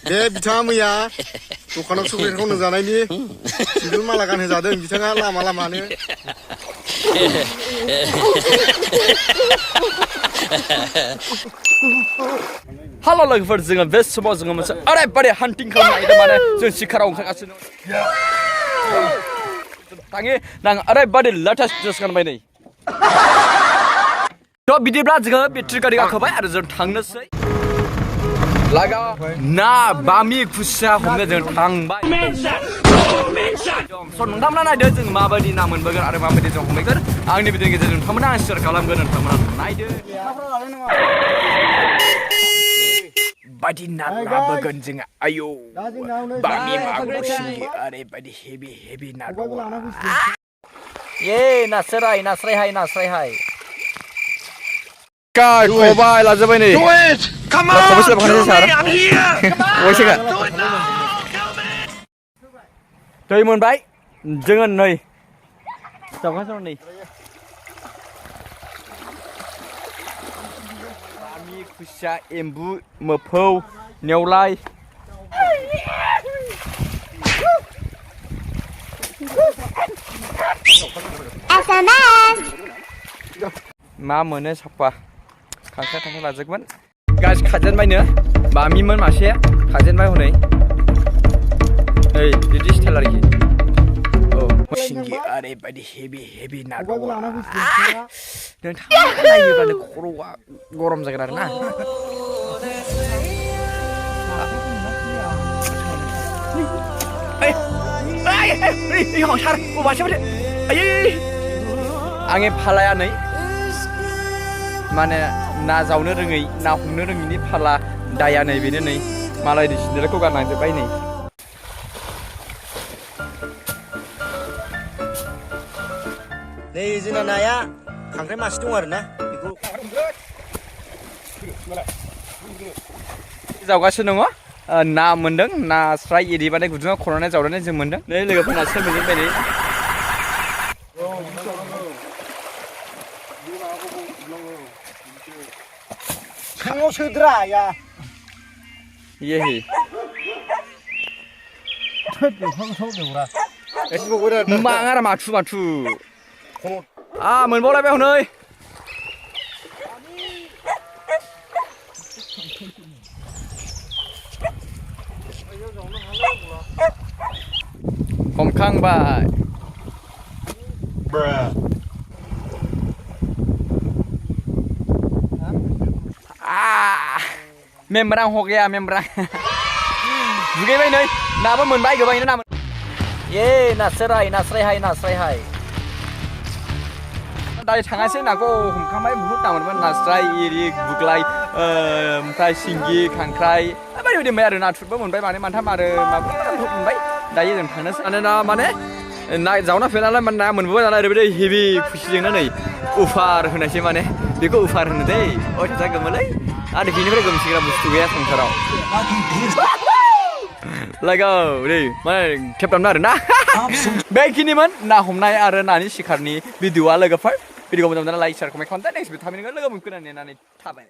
बे बिथाङा मैया दखानाव चक्लेट खावनो जानायनि सिन्दुर माला गानहोजादों बिथाङा लामा लामानो Halo logoफोर जोङो बे समाव जोङो मोनसे ओरैबायदि हान्टिं खालामनो नागिरदों माने जों शिकाराव ओंखारगासिनो थाङि नां ओरैबायदि लेटेस्ट ड्रेस गानबाय नै थ' बिदिब्ला जोङो बेट्रि गारि गाखोबाय आरो जों थांनोसै लागा ना बामि खुसिया हमनो जों थांबाय स' नोंथांमोना नायदो जों माबायदि ना मोनबोगोन आरो माबायदि जों हमहैगोन आंनि भिडिअनि गेजेरजों नोंथांमोना आं शेयार खालामगोन नोंथांमोना नायदो बायदि ना लाबोगोन जोङो आयौ बामि मागुर सिंगि ओरैबायदि हेभि ना दङ ये नास्राय हाय Guys, खबाय लाजोबबाय नै Come on, kill me, I'm here. दै मोनबाय जोङो नै जावगासिनो नै बामि खुसिया एम्बु मोफौ नेवलाय SMS मा मोनो साफा खांख्राय लाजोबगोन गास खाजेनबायनो बामिमोन मासे खाजेनबाय हनै ओइ बिदि स्टाइल आरोखि औ सिंगि ओरैबायदि हेभि ना दङ नोंथाङा नायोब्लानो खर'आ गरम जागोन आरो ना आंनि फालाया नै माने ना जावनो रोङै ना हमनो रोङैनि फाला दाया नै बेनो नै मालायनि सिन्देलखौ गानलांजोब्बाय नै नै जोंना नाया खांख्राइ मासे दं आरो ना बेखौ जावगासिनो दङ ना मोनदों नास्राय एरि माने गुदुङाव खर'नानै जावनानै जों मोनदों नै लोगोफोरना सोर मोनजोब्बाय नै सांगाव सोद्रा या ये हे माङारा माथु मोनबावलायबाय हनै हमखांबाय मेम्ब्रां हो गया मेम्ब्रां दुगैबाय नै नाबो मोनबाय गोबाङैनो ना ये नास्राय हाय दायो थाङासै नाखौ हमखांबाय बुहुत ना मोनबाय नास्राय एरि बुग्लाय ओमफ्राय सिंगि खांख्राइ बायदि मोनबाय आरो नाथुरबो मोनबाय माने मानथाम आरो माबा मोनबाय दायो जों थांनोसै मानोना माने ना जावना फैनानै ना मोनबोबाय नालाय ओरैबायदि हेभि खुसिजोंनो नै उफार होनायसै माने बेखौ उफार होनो दै अयथासार गोमोलै आरो बेनिफ्राय गोमसिग्रा बुस्थु गैया संसाराव लागाव नै माने खेबथामनो आरो ना बेखिनिमोन ना हमनाय आरो नानि शिकारनि भिडिअआ लोगोफोर भिडिअखौ मोजां मोननानै लाइक शेयार कमेन्ट खालामदो नेक्स्ट भिडिअ थाबैनो लोगो मोनगोन होननानै थाबाय